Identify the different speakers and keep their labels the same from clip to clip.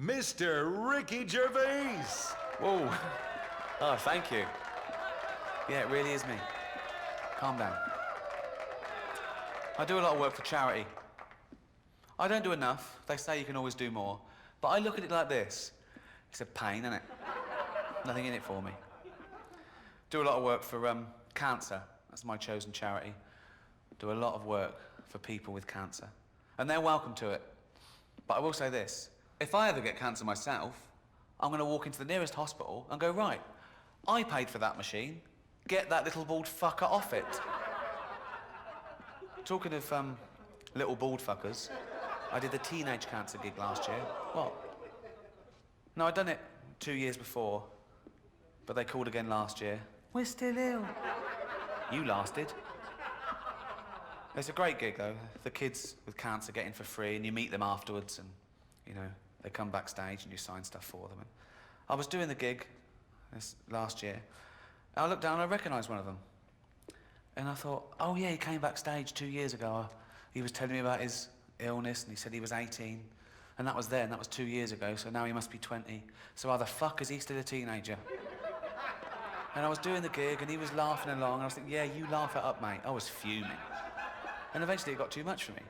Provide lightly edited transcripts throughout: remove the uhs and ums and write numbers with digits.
Speaker 1: Mr. Ricky Gervais.
Speaker 2: Whoa. Oh, thank you. Yeah, it really is me. Calm down. I do a lot of work for charity. I don't do enough. They say you can always do more. But I look at it like this. It's a pain, isn't it? Nothing in it for me. Do a lot of work for cancer. That's my chosen charity. Do a lot of work for people with cancer. And they're welcome to it. But I will say this. If I ever get cancer myself, I'm going to walk into the nearest hospital and go, right, I paid for that machine. Get that little bald fucker off it. Talking of little bald fuckers, I did the teenage cancer gig last year. What? No, I'd done it 2 years before, but they called again last year. We're still ill. You lasted. It's a great gig, though. The kids with cancer get in for free, and you meet them afterwards, and, you know, they come backstage and you sign stuff for them. And I was doing the gig this last year, and I looked down and I recognised one of them. And I thought, oh yeah, he came backstage 2 years ago. He was telling me about his illness, and he said he was 18. And that was then, that was 2 years ago, so now he must be 20. So how the fuck is he still a teenager? And I was doing the gig, and he was laughing along, and I was thinking, yeah, you laugh it up, mate. I was fuming. And eventually it got too much for me.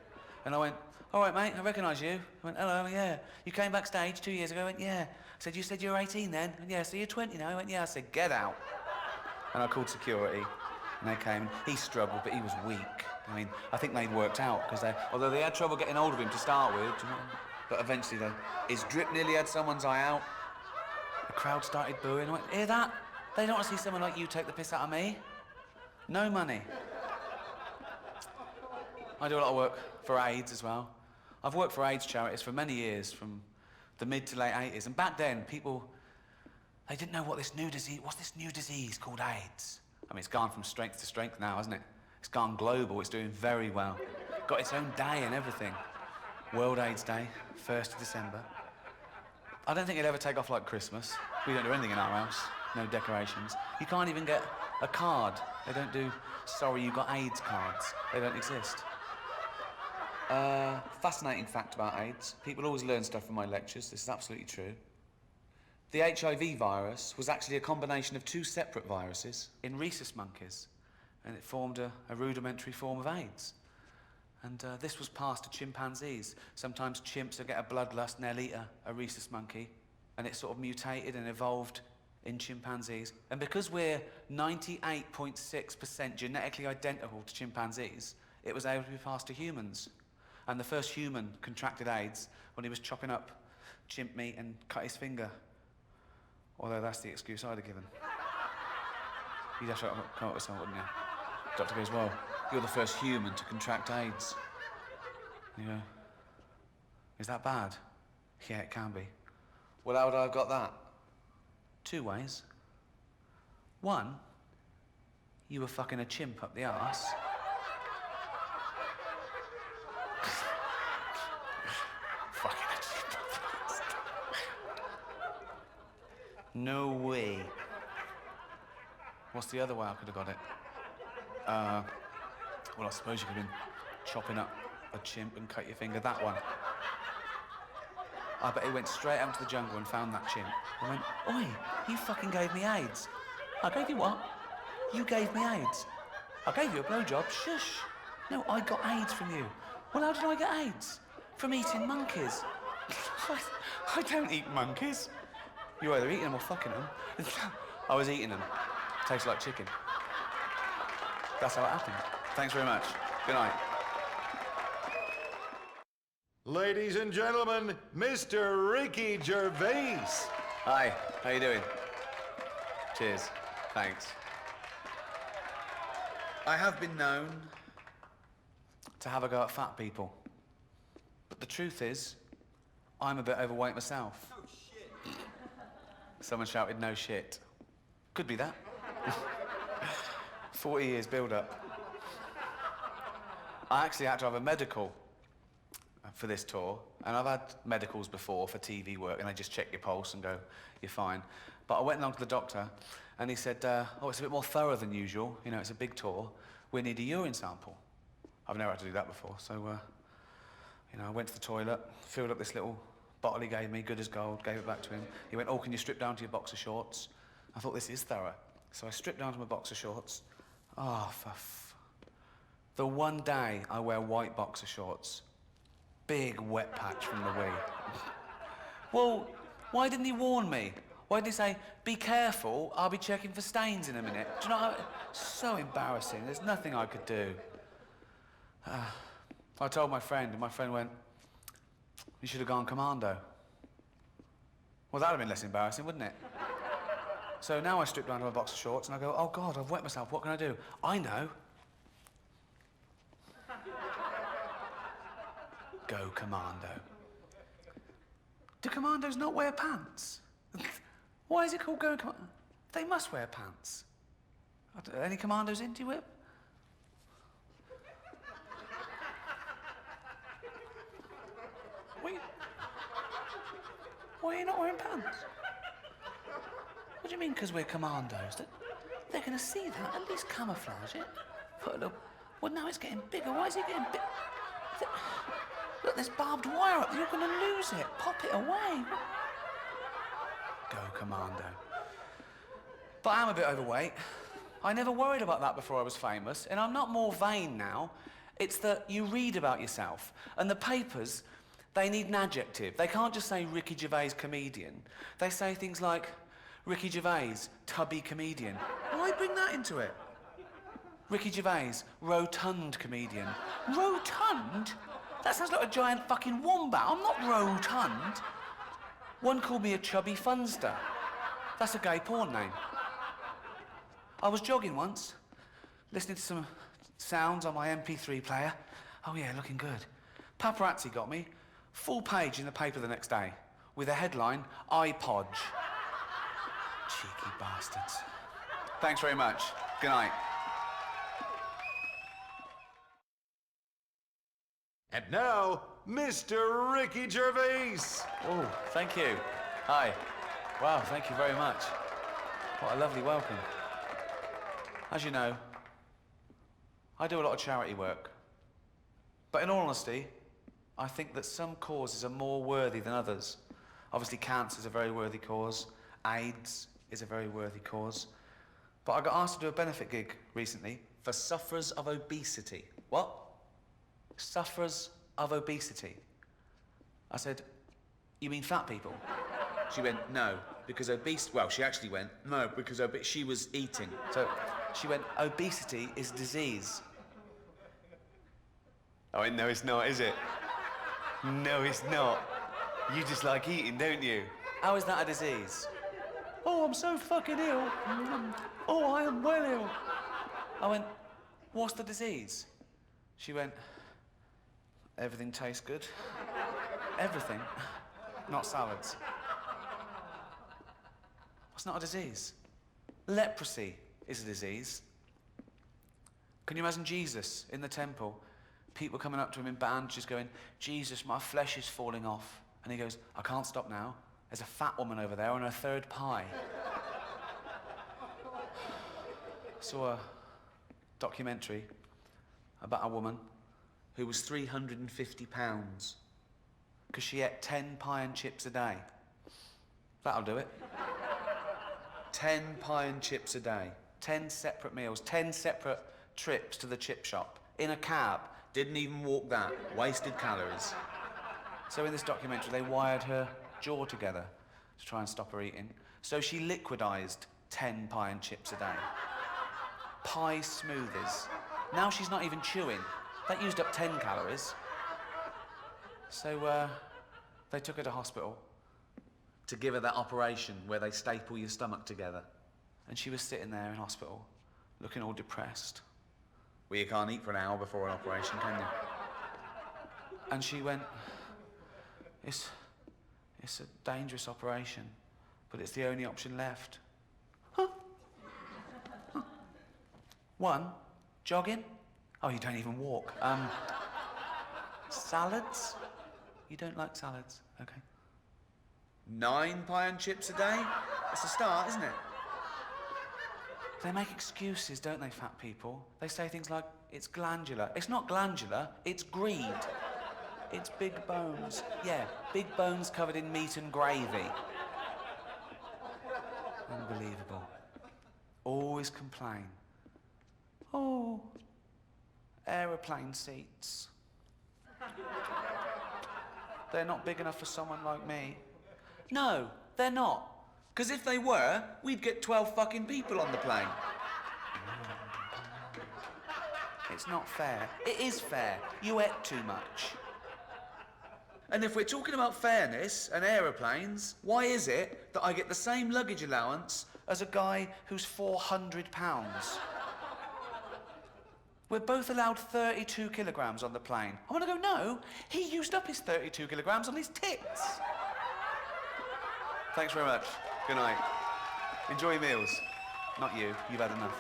Speaker 2: And I went, all right, mate, I recognise you. I went, hello, yeah. You came backstage 2 years ago? I went, yeah. I said, you said you were 18 then? I went, yeah, so you're 20 now? I went, yeah. I said, get out. And I called security, and they came. He struggled, but he was weak. I mean, I think they'd worked out, because although they had trouble getting hold of him to start with, do you know, but eventually his drip nearly had someone's eye out. The crowd started booing. I went, hear that? They don't want to see someone like you take the piss out of me. No money. I do a lot of work for AIDS as well. I've worked for AIDS charities for many years, from the mid to late 80s. And back then, people, they didn't know what's this new disease called AIDS? I mean, it's gone from strength to strength now, hasn't it? It's gone global, it's doing very well. Got its own day and everything. World AIDS Day, 1st of December. I don't think it'll ever take off like Christmas. We don't do anything in our house, no decorations. You can't even get a card. They don't do, sorry, you got AIDS cards. They don't exist. Fascinating fact about AIDS. People always learn stuff from my lectures. This is absolutely true. The HIV virus was actually a combination of two separate viruses in rhesus monkeys, and it formed a rudimentary form of AIDS. And this was passed to chimpanzees. Sometimes chimps will get a bloodlust and they'll eat a rhesus monkey, and it sort of mutated and evolved in chimpanzees. And because we're 98.6% genetically identical to chimpanzees, it was able to be passed to humans. And the first human contracted AIDS when he was chopping up chimp meat and cut his finger. Although that's the excuse I'd have given. You'd have to come up with something, wouldn't you? Doctor goes, well, you're the first human to contract AIDS. You go, is that bad? Yeah, it can be. Well, how would I have got that? 2 ways. One, you were fucking a chimp up the arse. Fucking a chimp up the arse. No way. What's the other way I could have got it? Well, I suppose you could have been chopping up a chimp and cut your finger, that one. I bet he went straight out into the jungle and found that chimp. I went, oi, you fucking gave me AIDS. I gave you what? You gave me AIDS. I gave you a blowjob, shush. No, I got AIDS from you. Well, how did I get AIDS? From eating monkeys. I don't eat monkeys. You're either eating them or fucking them. I was eating them. Tastes like chicken. That's how it happened. Thanks very much. Good night.
Speaker 1: Ladies and gentlemen, Mr. Ricky Gervais.
Speaker 2: Hi, how you doing? Cheers. Thanks. I have been known to have a go at fat people. But the truth is, I'm a bit overweight myself.
Speaker 3: Oh, shit.
Speaker 2: Someone shouted, no shit. Could be that. 40 years build-up. I actually had to have a medical for this tour, and I've had medicals before for TV work, and they just check your pulse and go, you're fine. But I went along to the doctor, and he said, oh, it's a bit more thorough than usual. You know, it's a big tour. We need a urine sample. I've never had to do that before, so, you know, I went to the toilet, filled up this little Bottle he gave me, good as gold, gave it back to him. He went, oh, can you strip down to your boxer shorts? I thought, this is thorough. So I stripped down to my boxer shorts. Oh, the one day I wear white boxer shorts, big wet patch from the wee. Well, why didn't he warn me? Why didn't he say, be careful, I'll be checking for stains in a minute? Do you know how... So embarrassing, there's nothing I could do. I told my friend, and my friend went, you should have gone commando. Well, that'd have been less embarrassing, wouldn't it? So now I strip down to my boxer shorts and I go, oh God, I've wet myself, what can I do? I know. Go commando. Do commandos not wear pants? Why is it called go commando? They must wear pants. Any commandos in, do you whip? Why are you not wearing pants? What do you mean, because we're commandos? They're going to see that. At least camouflage it. Put a little... Well, now it's getting bigger. Why is it getting big? Look, there's barbed wire up there. You're going to lose it. Pop it away. Go commando. But I am a bit overweight. I never worried about that before I was famous, and I'm not more vain now. It's that you read about yourself, and the papers, they need an adjective. They can't just say Ricky Gervais comedian. They say things like Ricky Gervais, tubby comedian. Why bring that into it? Ricky Gervais, rotund comedian. Rotund? That sounds like a giant fucking wombat. I'm not rotund. One called me a chubby funster. That's a gay porn name. I was jogging once, listening to some sounds on my MP3 player. Oh yeah, looking good. Paparazzi got me. Full page in the paper the next day, with a headline, iPodge. Cheeky bastards. Thanks very much. Good night.
Speaker 1: And now, Mr. Ricky Gervais.
Speaker 2: Oh, thank you. Hi. Wow, thank you very much. What a lovely welcome. As you know, I do a lot of charity work. But in all honesty, I think that some causes are more worthy than others. Obviously, cancer is a very worthy cause. AIDS is a very worthy cause. But I got asked to do a benefit gig recently for sufferers of obesity. What? Sufferers of obesity. I said, you mean fat people? She went, no, because well, she actually went, no, because she was eating. So she went, obesity is disease. Oh, no, it's not, is it? No, it's not. You just like eating, don't you? How is that a disease? Oh, I'm so fucking ill. Oh, I am well ill. I went, what's the disease? She went, everything tastes good. Everything. Not salads. It's not a disease. Leprosy is a disease. Can you imagine Jesus in the temple? People coming up to him in bandages going, Jesus, my flesh is falling off. And he goes, I can't stop now. There's a fat woman over there on her third pie. Saw a documentary about a woman who was 350 pounds because she ate 10 pie and chips a day. That'll do it. 10 pie and chips a day. 10 separate meals, 10 separate trips to the chip shop. In a cab. Didn't even walk that. Wasted calories. So in this documentary, they wired her jaw together to try and stop her eating. So she liquidized 10 pie and chips a day. Pie smoothies. Now she's not even chewing. That used up 10 calories. So they took her to hospital to give her that operation where they staple your stomach together. And she was sitting there in hospital, looking all depressed. Well, you can't eat for an hour before an operation, can you? And she went, it's a dangerous operation, but it's the only option left. Huh? Huh. One, jogging. Oh, you don't even walk. Salads? You don't like salads? Okay. 9 pie and chips a day? That's a start, isn't it? They make excuses, don't they, fat people? They say things like, it's glandular. It's not glandular, it's greed. It's big bones. Yeah, big bones covered in meat and gravy. Unbelievable. Always complain. Oh, aeroplane seats. They're not big enough for someone like me. No, they're not. Because if they were, we'd get 12 fucking people on the plane. It's not fair. It is fair. You ate too much. And if we're talking about fairness and aeroplanes, why is it that I get the same luggage allowance as a guy who's 400 pounds? We're both allowed 32 kilograms on the plane. I want to go, no, he used up his 32 kilograms on his tits. Thanks very much. Good night. Enjoy your meals. Not you. You've had enough.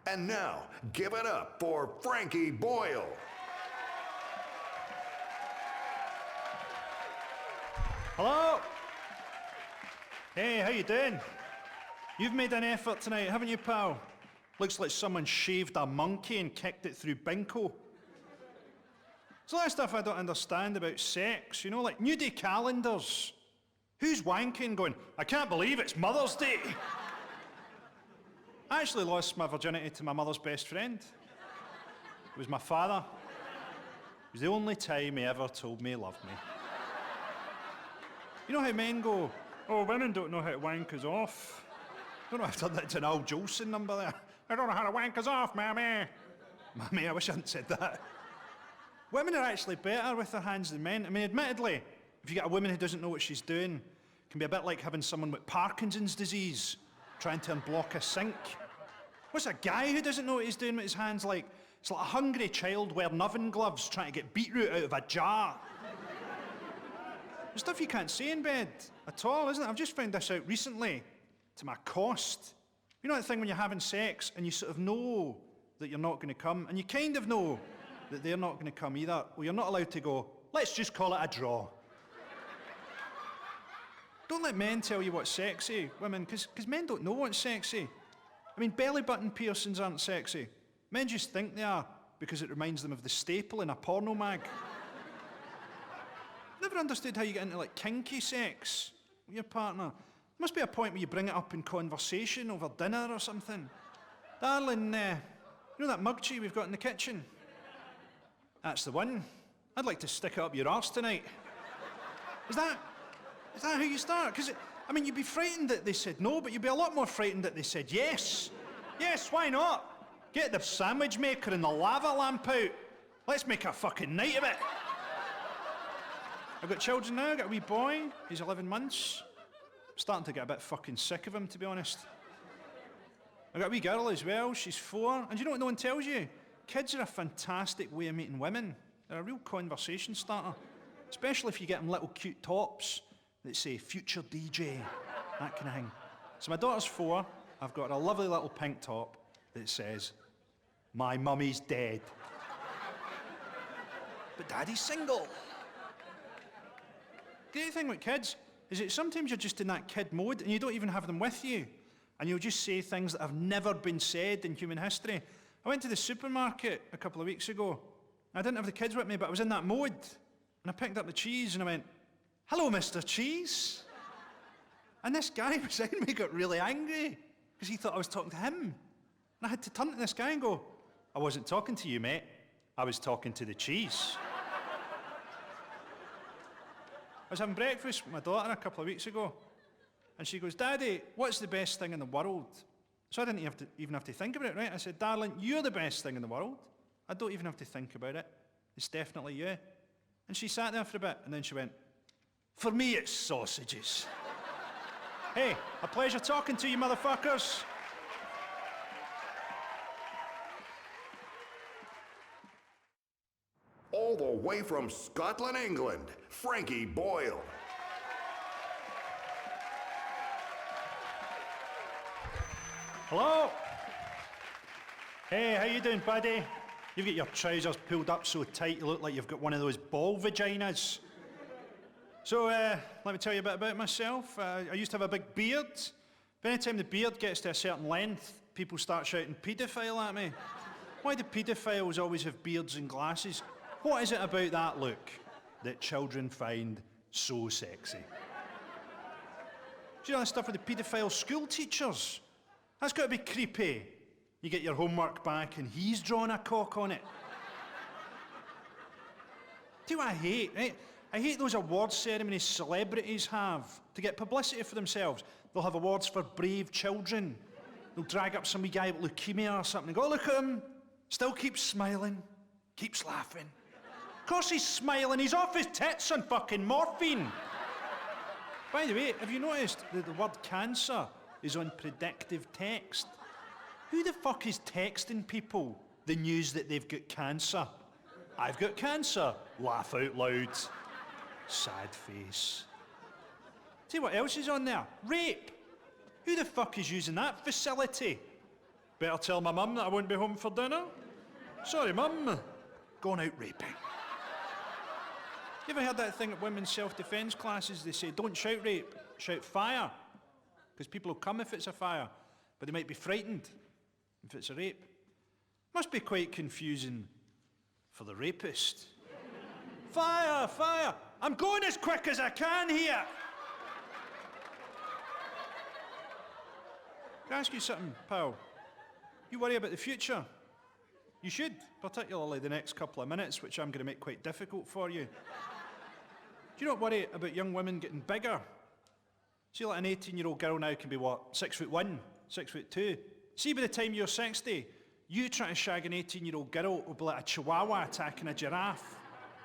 Speaker 1: And now, give it up for Frankie Boyle.
Speaker 3: Hello? Hey, how you doing? You've made an effort tonight, haven't you, pal? Looks like someone shaved a monkey and kicked it through Binko. It's all that stuff I don't understand about sex, you know, like nudie calendars. Who's wanking going, I can't believe it's Mother's Day? I actually lost my virginity to my mother's best friend. It was my father. It was the only time he ever told me he loved me. You know how men go, oh, women don't know how to wank us off. I don't know if I've turned that into an Al Jolson number there. I don't know how to wank us off, mammy. Mammy, I wish I hadn't said that. Women are actually better with their hands than men. I mean, admittedly, if you get a woman who doesn't know what she's doing, it can be a bit like having someone with Parkinson's disease trying to unblock a sink. What's a guy who doesn't know what he's doing with his hands like? It's like a hungry child wearing oven gloves trying to get beetroot out of a jar. There's stuff you can't say in bed at all, isn't it? I've just found this out recently, to my cost. You know that thing when you're having sex and you sort of know that you're not going to come, and you kind of know that they're not going to come either? Well, you're not allowed to go, let's just call it a draw. Don't let men tell you what's sexy, women, because men don't know what's sexy. I mean, belly button piercings aren't sexy. Men just think they are because it reminds them of the staple in a porno mag. Never understood how you get into, like, kinky sex with your partner. There must be a point where you bring it up in conversation over dinner or something. Darling, you know that mug tree we've got in the kitchen? That's the one. I'd like to stick it up your arse tonight. Is that how you start? Because, I mean, you'd be frightened that they said no, but you'd be a lot more frightened that they said yes. Yes, why not? Get the sandwich maker and the lava lamp out. Let's make a fucking night of it. I've got children now. I've got a wee boy. He's 11 months. I'm starting to get a bit fucking sick of him, to be honest. I've got a wee girl as well. She's 4. And you know what no one tells you? Kids are a fantastic way of meeting women. They're a real conversation starter. Especially if you get them little cute tops that say future DJ, that kind of thing. So my daughter's 4. I've got a lovely little pink top that says, my mummy's dead. But daddy's single. The great thing with kids is that sometimes you're just in that kid mode and you don't even have them with you. And you'll just say things that have never been said in human history. I went to the supermarket a couple of weeks ago. I didn't have the kids with me, but I was in that mode. And I picked up the cheese and I went, hello, Mr. Cheese. And this guy beside me got really angry because he thought I was talking to him. And I had to turn to this guy and go, I wasn't talking to you, mate. I was talking to the cheese. I was having breakfast with my daughter a couple of weeks ago, and she goes, Daddy, what's the best thing in the world? So I didn't even have to think about it, right? I said, darling, you're the best thing in the world. I don't even have to think about it. It's definitely you. And she sat there for a bit, and then she went, for me, it's sausages. Hey, a pleasure talking to you, motherfuckers.
Speaker 1: All the way from Scotland, England, Frankie Boyle.
Speaker 3: Hello? Hey, how you doing, buddy? You've got your trousers pulled up so tight you look like you've got one of those ball vaginas. So, let me tell you a bit about myself. I used to have a big beard. But any time the beard gets to a certain length, people start shouting paedophile at me. Why do paedophiles always have beards and glasses? What is it about that look that children find so sexy? Do you know that stuff with the paedophile school teachers? That's got to be creepy. You get your homework back and he's drawing a cock on it. Do you know what I hate, right? I hate those awards ceremonies celebrities have to get publicity for themselves. They'll have awards for brave children. They'll drag up some wee guy with leukemia or something and go, look at him, still keeps smiling, keeps laughing. Of course he's smiling, he's off his tits on fucking morphine. By the way, have you noticed that the word cancer is on predictive text? Who the fuck is texting people the news that they've got cancer? I've got cancer. Laugh out loud. Sad face. See what else is on there? Rape. Who the fuck is using that facility? Better tell my mum that I won't be home for dinner. Sorry, mum. Going out raping. You ever heard that thing at women's self-defence classes? They say, don't shout rape, shout fire. Because people will come if it's a fire, but they might be frightened if it's a rape. Must be quite confusing for the rapist. Fire, fire! I'm going as quick as I can here! Can I ask you something, pal? You worry about the future? You should, particularly the next couple of minutes, which I'm going to make quite difficult for you. Do you not worry about young women getting bigger? See, like an 18-year-old girl now can be, what, 6'1", 6'2". See, by the time you're 60, you try to shag an 18-year-old girl will be like a chihuahua attacking a giraffe.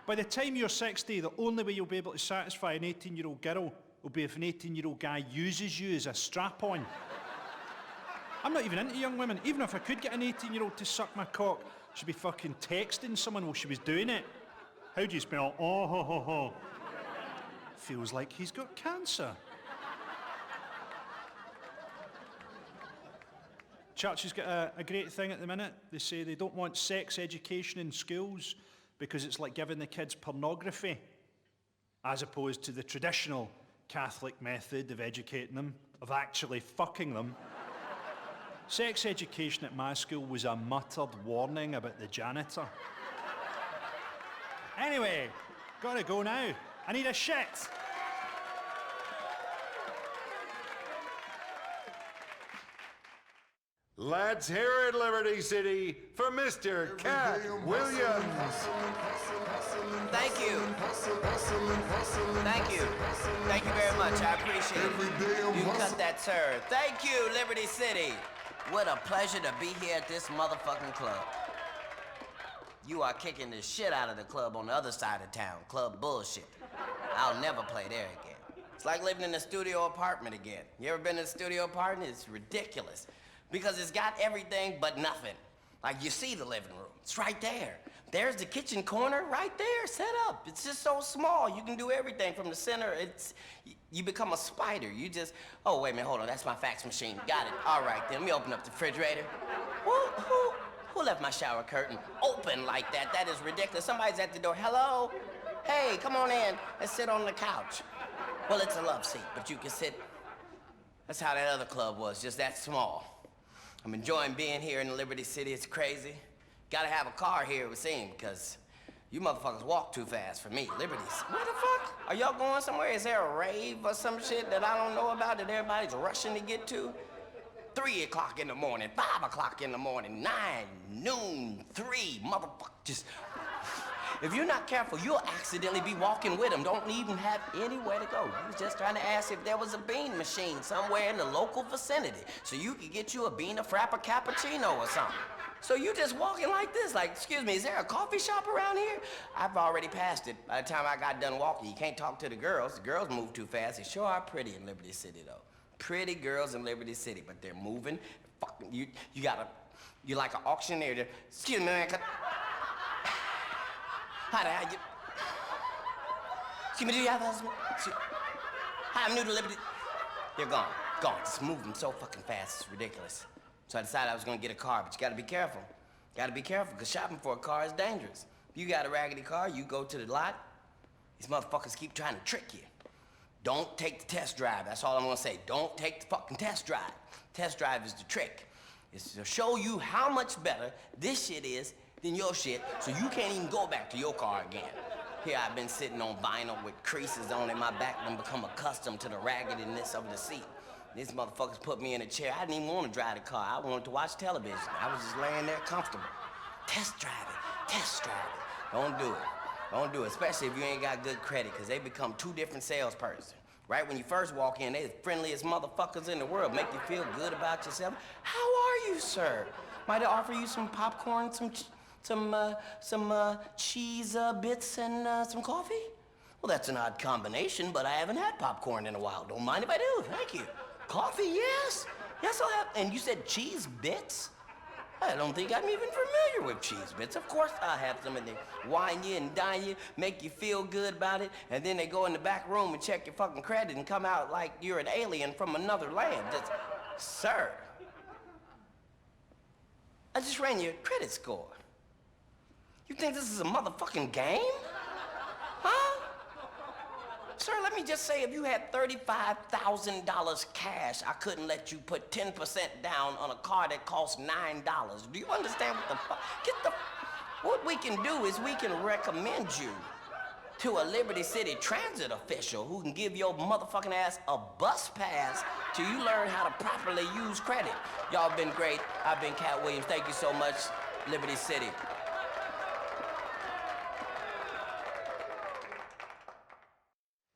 Speaker 3: By the time you're 60, the only way you'll be able to satisfy an 18-year-old girl will be if an 18-year-old guy uses you as a strap-on. I'm not even into young women. Even if I could get an 18-year-old to suck my cock, she'd be fucking texting someone while she was doing it. How do you spell oh ho ho ho? Feels like he's got cancer. Church has got a great thing at the minute. They say they don't want sex education in schools because it's like giving the kids pornography, as opposed to the traditional Catholic method of educating them, of actually fucking them. Sex education at my school was a muttered warning about the janitor. Anyway, gotta go now. I need a shit.
Speaker 1: Let's hear it, Liberty City, for Mr. Katt Williams.
Speaker 4: Thank you. Thank you. Thank you very much. I appreciate it. You cut that, sir. Thank you, Liberty City. What a pleasure to be here at this motherfucking club. You are kicking the shit out of the club on the other side of town. Club bullshit. I'll never play there again. It's like living in a studio apartment again. You ever been in a studio apartment? It's ridiculous. Because it's got everything but nothing. Like, you see the living room. It's right there. There's the kitchen corner right there, set up. It's just so small. You can do everything from the center. You become a spider. You just, oh, wait a minute, hold on. That's my fax machine. Got it. All right, then. Let me open up the refrigerator. Who left my shower curtain open like that? That is ridiculous. Somebody's at the door. Hello? Hey, come on in. Let's sit on the couch. Well, it's a love seat, but you can sit. That's how that other club was, just that small. I'm enjoying being here in Liberty City. It's crazy. Gotta have a car here, it would seem, because you motherfuckers walk too fast for me. Liberty, where the fuck? Are y'all going somewhere? Is there a rave or some shit that I don't know about that everybody's rushing to get to? 3 o'clock in the morning, 5 o'clock in the morning, 9, noon, 3, motherfucker, just... If you're not careful, you'll accidentally be walking with them. Don't even have anywhere to go. You was just trying to ask if there was a bean machine somewhere in the local vicinity so you could get you a bean, a frappa, cappuccino or something. So you just walking like this, like, excuse me, is there a coffee shop around here? I've already passed it by the time I got done walking. You can't talk to the girls. The girls move too fast. They sure are pretty in Liberty City, though. Pretty girls in Liberty City, but they're moving. Fucking, you're like an auctioneer. Excuse me, man. Hi there, you... Excuse me, do you have a husband? Hi, I'm new to Liberty. They're gone. Gone. It's moving so fucking fast, it's ridiculous. So I decided I was gonna get a car, but you gotta be careful. Gotta be careful, because shopping for a car is dangerous. If you got a raggedy car, you go to the lot, these motherfuckers keep trying to trick you. Don't take the test drive, that's all I'm gonna say. Don't take the fucking test drive. Test drive is the trick. is to show you how much better this shit is than your shit, so you can't even go back to your car again. Here I've been sitting on vinyl with creases on in my back and become accustomed to the raggedness of the seat. These motherfuckers put me in a chair. I didn't even want to drive the car. I wanted to watch television. I was just laying there comfortable. Test drive it, test drive it. Don't do it. Don't do it, especially if you ain't got good credit, because they become two different salespersons. Right when you first walk in, they the friendliest motherfuckers in the world, make you feel good about yourself. How are you, sir? Might I offer you some popcorn, some cheese bits, and some coffee? Well, that's an odd combination, but I haven't had popcorn in a while. Don't mind if I do, thank you. Coffee, yes. Yes, I'll have, and you said cheese bits? I don't think I'm even familiar with cheese bits. Of course I'll have some, and they wine you and dine you, make you feel good about it, and then they go in the back room and check your fucking credit and come out like you're an alien from another land. Just, sir, I just ran your credit score. You think this is a motherfucking game? Huh? Sir, let me just say, if you had $35,000 cash, I couldn't let you put 10% down on a car that costs $9. Do you understand what the fuck? What we can do is we can recommend you to a Liberty City transit official who can give your motherfucking ass a bus pass till you learn how to properly use credit. Y'all been great. I've been Katt Williams. Thank you so much, Liberty City.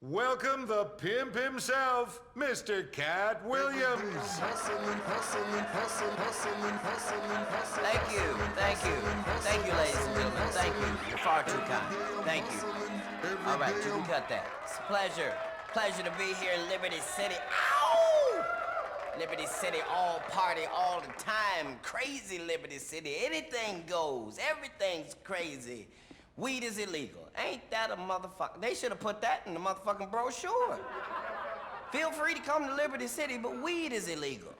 Speaker 1: Welcome the pimp himself, Mr. Katt Williams.
Speaker 4: Thank you, thank you. Thank you, ladies and gentlemen. Thank you. You're far too kind. Thank you. All right, you can cut that. It's a pleasure. Pleasure to be here in Liberty City. Ow! Liberty City, all party, all the time. Crazy Liberty City. Anything goes. Everything's crazy. Weed is illegal. Ain't that a motherfucker? They should have put that in the motherfucking brochure. Feel free to come to Liberty City, but weed is illegal.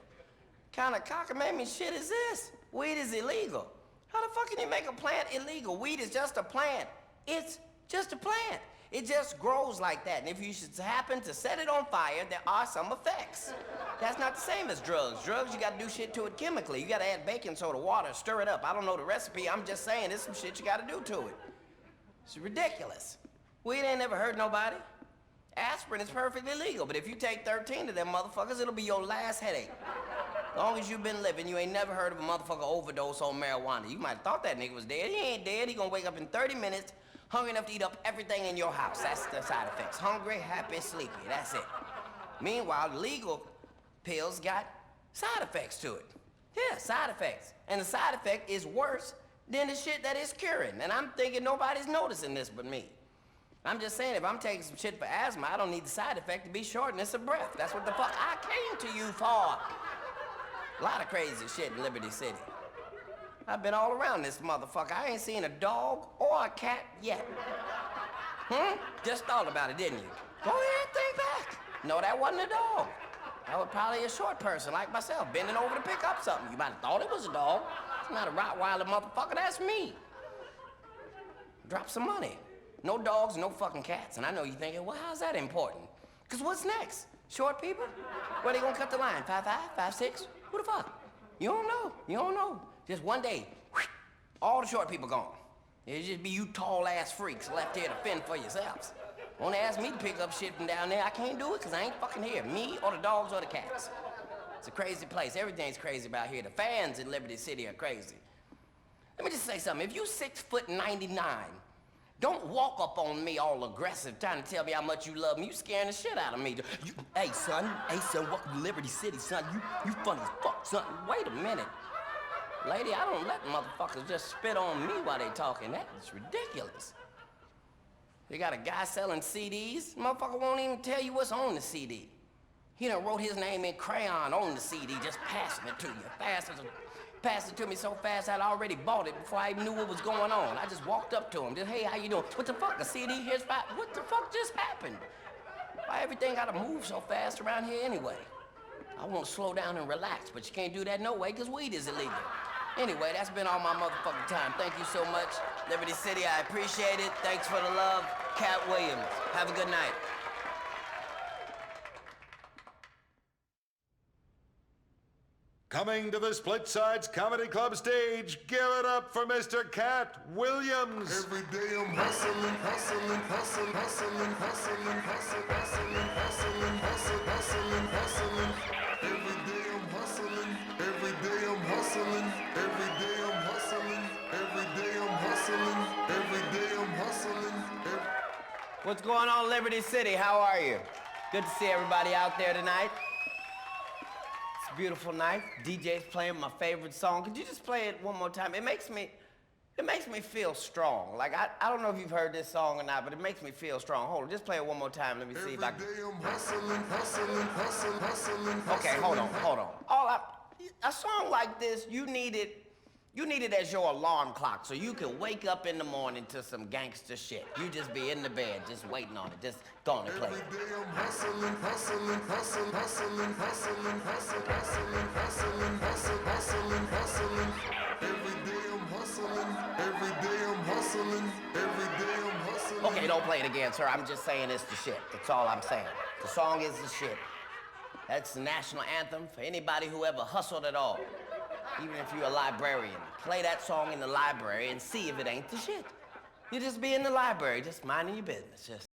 Speaker 4: Kind of cockamamie shit is this? Weed is illegal. How the fuck can you make a plant illegal? Weed is just a plant. It's just a plant. It just grows like that. And if you should happen to set it on fire, there are some effects. That's not the same as drugs. Drugs, you gotta do shit to it chemically. You gotta add baking soda, water, stir it up. I don't know the recipe. I'm just saying there's some shit you gotta do to it. It's ridiculous. Weed ain't never hurt nobody. Aspirin is perfectly legal, but if you take 13 of them motherfuckers, it'll be your last headache. As long as you've been living, you ain't never heard of a motherfucker overdose on marijuana. You might have thought that nigga was dead. He ain't dead. He gonna wake up in 30 minutes, hungry enough to eat up everything in your house. That's the side effects. Hungry, happy, sleepy. That's it. Meanwhile, legal pills got side effects to it. Yeah, side effects. And the side effect is worse than the shit that it's curing. And I'm thinking nobody's noticing this but me. I'm just saying, if I'm taking some shit for asthma, I don't need the side effect to be shortness of breath. That's what the fuck I came to you for. A lot of crazy shit in Liberty City. I've been all around this motherfucker. I ain't seen a dog or a cat yet. Just thought about it, didn't you? Go ahead, think back. No, that wasn't a dog. That was probably a short person like myself, bending over to pick up something. You might have thought it was a dog. It's not a Rottweiler motherfucker, that's me. Drop some money. No dogs, no fucking cats. And I know you're thinking, well, how's that important? Because what's next? Short people? Where they gonna cut the line? 5'5", 5'6"? Who the fuck? You don't know. You don't know. Just one day, all the short people gone. It'll just be you tall-ass freaks left here to fend for yourselves. Wanna ask me to pick up shit from down there, I can't do it because I ain't fucking here. Me or the dogs or the cats. It's a crazy place. Everything's crazy about here. The fans in Liberty City are crazy. Let me just say something. If you 6'99", don't walk up on me all aggressive trying to tell me how much you love me. You scaring the shit out of me. Hey, son, welcome to Liberty City, son. You funny as fuck, son. Wait a minute. Lady, I don't let motherfuckers just spit on me while they talking. That is ridiculous. They got a guy selling CDs. Motherfucker won't even tell you what's on the CD. He done wrote his name in crayon on the CD, just passing it to you. Passed it to me so fast I'd already bought it before I even knew what was going on. I just walked up to him, just, hey, how you doing? What the fuck, a CD? Here's five. What the fuck just happened? Why everything gotta move so fast around here anyway? I want to slow down and relax, but you can't do that no way, because weed is illegal. Anyway, that's been all my motherfucking time. Thank you so much, Liberty City. I appreciate it. Thanks for the love. Katt Williams. Have a good night.
Speaker 1: Coming to the Split Sides Comedy Club stage, give it up for Mr. Katt Williams.
Speaker 5: Every day I'm hustling, hustling, hustling, hustling, hustling, hustling, hustling, hustling, hustling, hustling, hustling. Every day I'm hustling, every day I'm hustling, every day I'm hustling, every day I'm hustling, every day I'm hustling.
Speaker 4: What's going on, Liberty City? How are you? Good to see everybody out there tonight. It's a beautiful night. DJ's playing my favorite song. Could you just play it one more time? It makes me feel strong. Like, I don't know if you've heard this song or not, but it makes me feel strong. Hold on, just play it one more time. Let me see if I can.
Speaker 5: Every day I'm hustling, hustling, hustling, hustling.
Speaker 4: Okay, hold on. A song like this, you need it as your alarm clock so you can wake up in the morning to some gangster shit. You just be in the bed, just waiting on it, just going to play it.
Speaker 5: Every day I'm hustling, hustling, hustling, hustling, hustling, hustling, hustling, hustling, hustling, hustling, hustling. Every day I'm hustling, every day I'm hustling, every day I'm hustling.
Speaker 4: Okay, don't play it again, sir. I'm just saying it's the shit. That's all I'm saying. The song is the shit. That's the national anthem for anybody who ever hustled at all. Even if you're a librarian, play that song in the library and see if it ain't the shit. You just be in the library, just minding your business, just.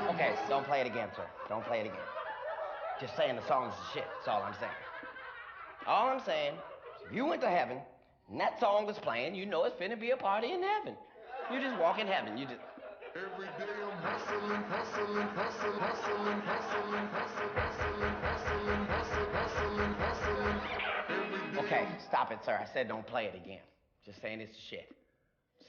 Speaker 4: Okay, don't play it again, sir. Don't play it again. Just saying the song's the shit. That's all I'm saying. All I'm saying, if you went to heaven and that song was playing, you know it's finna be a party in heaven. You just walk in heaven. You just.
Speaker 5: Every day I'm hustling, hustling, hustling, hustling, hustling, hustling, hustling, hustling, hustling, hustling, hustling.
Speaker 4: Okay, stop it, sir. I said don't play it again. Just saying it's the shit.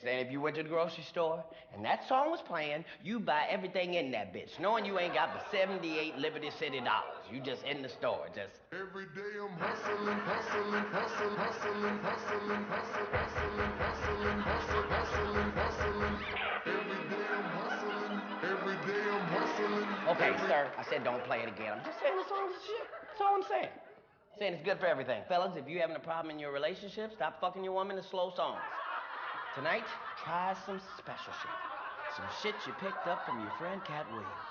Speaker 4: Saying if you went to the grocery store and that song was playing, you buy everything in that bitch, knowing you ain't got but 78 Liberty City dollars. You just in the store, just.
Speaker 5: Every day I'm hustling, hustling, hustling, hustling, hustling, hustling, hustling, hustling, hustling, hustling, hustling. Every day I'm hustling, every day I'm hustling.
Speaker 4: Okay, sir, I said don't play it again. I'm just saying the song's the shit. That's all I'm saying. Saying it's good for everything. Fellas, if you having a problem in your relationship, stop fucking your woman to slow songs. Tonight, try some special shit. Some shit you picked up from your friend Katt Williams.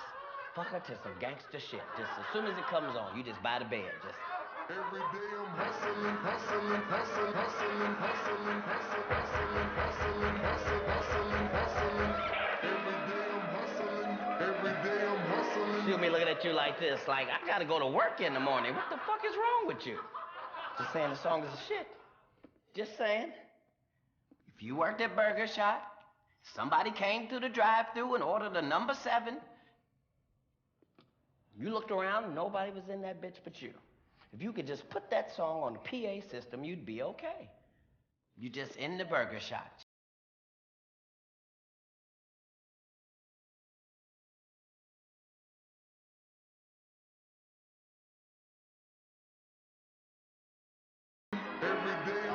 Speaker 4: Fuck her to some gangster shit. Just as soon as it comes on, you just by the bed. Just.
Speaker 5: Every day I'm hustling, hustling, hustling, hustling, hustling, hustling, hustling, hustling, hustling, hustling, hustling. Every day I'm hustling, every day I'm hustling.
Speaker 4: See me looking at you like this, like I gotta go to work in the morning. What the fuck is wrong with you? Just saying the song is a shit. Just saying. If you worked at Burger Shot, somebody came through the drive-thru and ordered a number 7. You looked around and nobody was in that bitch but you. If you could just put that song on the PA system, you'd be okay. You just in the Burger Shot.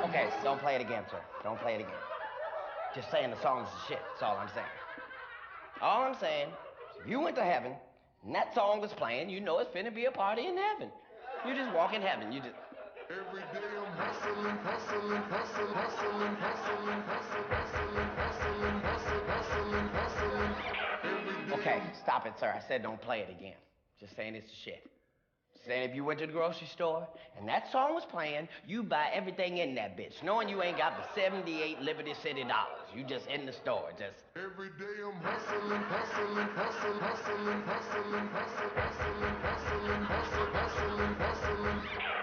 Speaker 4: Okay, don't play it again, sir. Don't play it again. Just saying the song's the shit. That's all I'm saying. All I'm saying, if you went to heaven and that song was playing, you know it's finna be a party in heaven. You just walk in heaven. You just.
Speaker 5: Every day I'm hustling, hustling, hustling, hustling, hustling, hustling, hustling, hustling, hustling, hustling, hustling.
Speaker 4: Okay, stop it, sir. I said don't play it again. Just saying it's the shit. Saying if you went to the grocery store and that song was playing, you buy everything in that bitch, knowing you ain't got but 78 Liberty City dollars. You just in the store, just.
Speaker 5: Every day I'm hustling, hustling, hustling, hustling, hustling, hustling, hustling, hustling, hustling, hustling, hustling.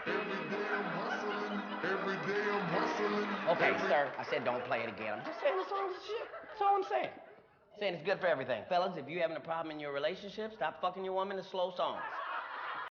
Speaker 5: Every day I'm hustling, every day I'm hustling.
Speaker 4: Okay, sir, I said don't play it again. I'm just saying the song's the shit. That's all I'm saying. Saying it's good for everything. Fellas, if you having a problem in your relationship, stop fucking your woman to slow songs.